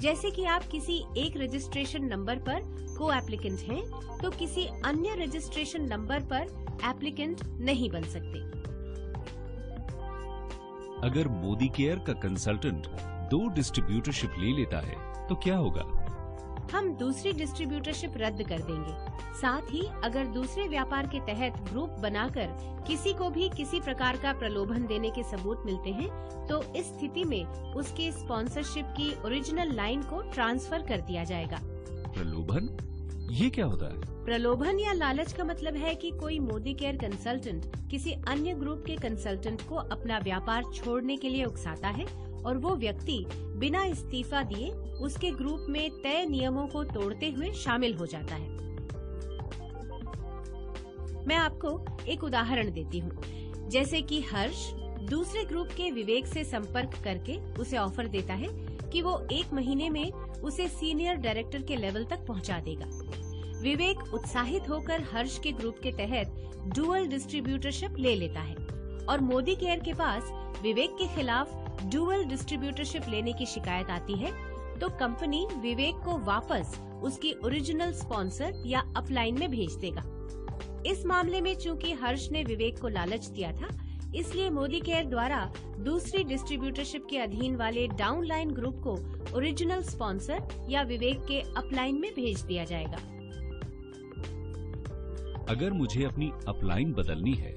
जैसे कि आप किसी एक रजिस्ट्रेशन नंबर पर को एप्लीकेंट हैं, तो किसी अन्य रजिस्ट्रेशन नंबर पर एप्लीकेंट नहीं बन सकते। अगर मोदी केयर का कंसल्टेंट 2 डिस्ट्रीब्यूटरशिप ले लेता है तो क्या होगा? हम दूसरी डिस्ट्रीब्यूटरशिप रद्द कर देंगे। साथ ही अगर दूसरे व्यापार के तहत ग्रुप बनाकर किसी को भी किसी प्रकार का प्रलोभन देने के सबूत मिलते हैं, तो इस स्थिति में उसके स्पॉन्सरशिप की ओरिजिनल लाइन को ट्रांसफर कर दिया जाएगा। प्रलोभन? ये क्या होता है? प्रलोभन या लालच का मतलब है कि कोई मोदी केयर कंसल्टेंट किसी अन्य ग्रुप के कंसल्टेंट को अपना व्यापार छोड़ने के लिए उकसाता है और वो व्यक्ति बिना इस्तीफा दिए उसके ग्रुप में तय नियमों को तोड़ते हुए शामिल हो जाता है। मैं आपको एक उदाहरण देती हूँ। जैसे कि हर्ष दूसरे ग्रुप के विवेक से संपर्क करके उसे ऑफर देता है कि वो 1 महीने में उसे सीनियर डायरेक्टर के लेवल तक पहुँचा देगा। विवेक उत्साहित होकर हर्ष के ग्रुप के तहत डुअल डिस्ट्रीब्यूटरशिप ले लेता है और मोदी केयर के पास विवेक के खिलाफ डुअल डिस्ट्रीब्यूटरशिप लेने की शिकायत आती है, तो कंपनी विवेक को वापस उसकी ओरिजिनल स्पॉन्सर या अपलाइन में भेज देगा। इस मामले में चूंकि हर्ष ने विवेक को लालच दिया था, इसलिए मोदी केयर द्वारा दूसरी डिस्ट्रीब्यूटरशिप के अधीन वाले डाउनलाइन ग्रुप को ओरिजिनल स्पॉन्सर या विवेक के अपलाइन में भेज दिया जाएगा। अगर मुझे अपनी अपलाइन बदलनी है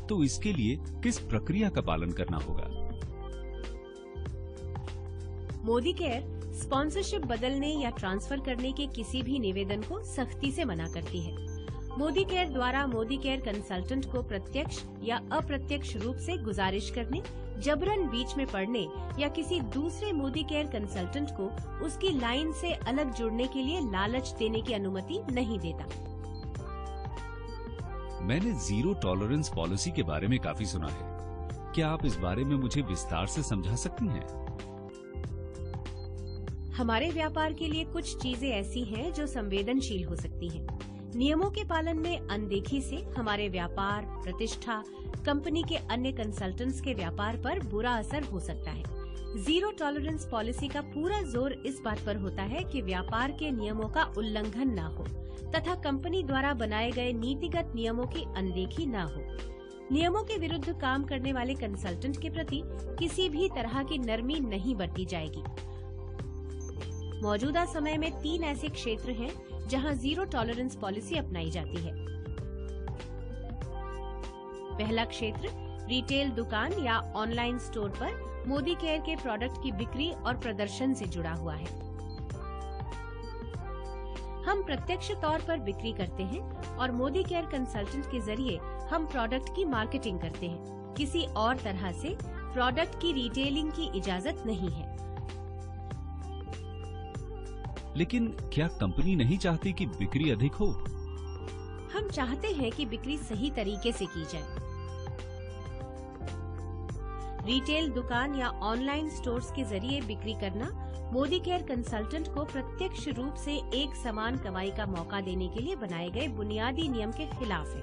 तो इसके लिए किस प्रक्रिया का पालन करना होगा? मोदी केयर स्पॉन्सरशिप बदलने या ट्रांसफर करने के किसी भी निवेदन को सख्ती से मना करती है। मोदी केयर द्वारा मोदी केयर कंसल्टेंट को प्रत्यक्ष या अप्रत्यक्ष रूप से गुजारिश करने, जबरन बीच में पड़ने या किसी दूसरे मोदी केयर कंसल्टेंट को उसकी लाइन से अलग जुड़ने के लिए लालच देने की अनुमति नहीं देता। मैंने जीरो टॉलरेंस पॉलिसी के बारे में काफी सुना है। क्या आप इस बारे में मुझे विस्तार से समझा सकती हैं? हमारे व्यापार के लिए कुछ चीजें ऐसी हैं जो संवेदनशील हो सकती हैं। नियमों के पालन में अनदेखी से हमारे व्यापार, प्रतिष्ठा, कंपनी के अन्य कंसल्टेंट्स के व्यापार पर बुरा असर हो सकता है। जीरो टॉलरेंस पॉलिसी का पूरा जोर इस बात पर होता है कि व्यापार के नियमों का उल्लंघन न हो तथा कंपनी द्वारा बनाए गए नीतिगत नियमों की अनदेखी न हो। नियमों के विरुद्ध काम करने वाले कंसल्टेंट के प्रति किसी भी तरह की नरमी नहीं बरती जाएगी। मौजूदा समय में 3 ऐसे क्षेत्र हैं जहां जीरो टॉलरेंस पॉलिसी अपनाई जाती है। पहला क्षेत्र रिटेल दुकान या ऑनलाइन स्टोर पर मोदी केयर के प्रोडक्ट की बिक्री और प्रदर्शन से जुड़ा हुआ है। हम प्रत्यक्ष तौर पर बिक्री करते हैं और मोदी केयर कंसल्टेंट के जरिए हम प्रोडक्ट की मार्केटिंग करते हैं। किसी और तरह से प्रोडक्ट की रिटेलिंग की इजाजत नहीं है। लेकिन क्या कंपनी नहीं चाहती कि बिक्री अधिक हो? हम चाहते हैं कि बिक्री सही तरीके से की जाए। रिटेल दुकान या ऑनलाइन स्टोर्स के जरिए बिक्री करना मोदी केयर कंसल्टेंट को प्रत्यक्ष रूप से एक समान कमाई का मौका देने के लिए बनाए गए बुनियादी नियम के खिलाफ है।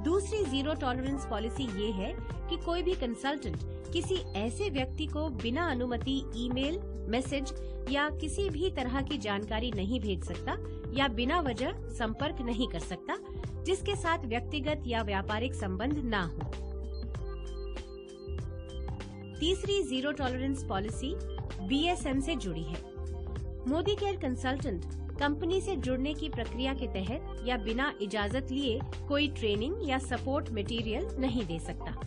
दूसरी जीरो टॉलरेंस पॉलिसी ये है कि कोई भी कंसल्टेंट किसी ऐसे व्यक्ति को बिना अनुमति ईमेल, मैसेज या किसी भी तरह की जानकारी नहीं भेज सकता या बिना वजह संपर्क नहीं कर सकता जिसके साथ व्यक्तिगत या व्यापारिक संबंध ना हो। तीसरी जीरो टॉलरेंस पॉलिसी BSN से जुड़ी है। मोदी केयर कंसल्टेंट कंपनी से जुड़ने की प्रक्रिया के तहत या बिना इजाजत लिए कोई ट्रेनिंग या सपोर्ट मटेरियल नहीं दे सकता।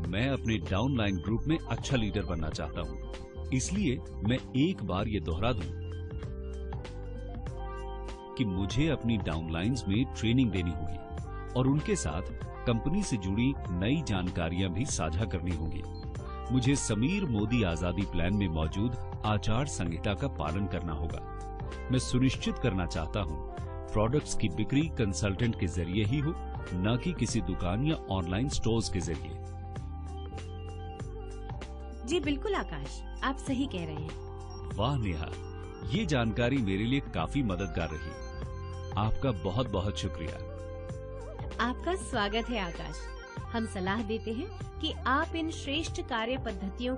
मैं अपने डाउनलाइन ग्रुप में अच्छा लीडर बनना चाहता हूँ, इसलिए मैं एक बार ये दोहरा दूं कि मुझे अपनी डाउनलाइंस में ट्रेनिंग देनी होगी और उनके साथ कंपनी से जुड़ी नई जानकारियां भी साझा करनी होगी। मुझे समीर मोदी आजादी प्लान में मौजूद आचार संहिता का पालन करना होगा। मैं सुनिश्चित करना चाहता हूं प्रोडक्ट्स की बिक्री कंसल्टेंट के जरिए ही हो, न कि किसी दुकान या ऑनलाइन स्टोर्स के जरिए। जी बिल्कुल आकाश, आप सही कह रहे हैं। वाह नेहा, ये जानकारी मेरे लिए काफी मददगार रही। आपका बहुत बहुत शुक्रिया। आपका स्वागत है आकाश। हम सलाह देते हैं कि आप इन श्रेष्ठ कार्य पद्धतियों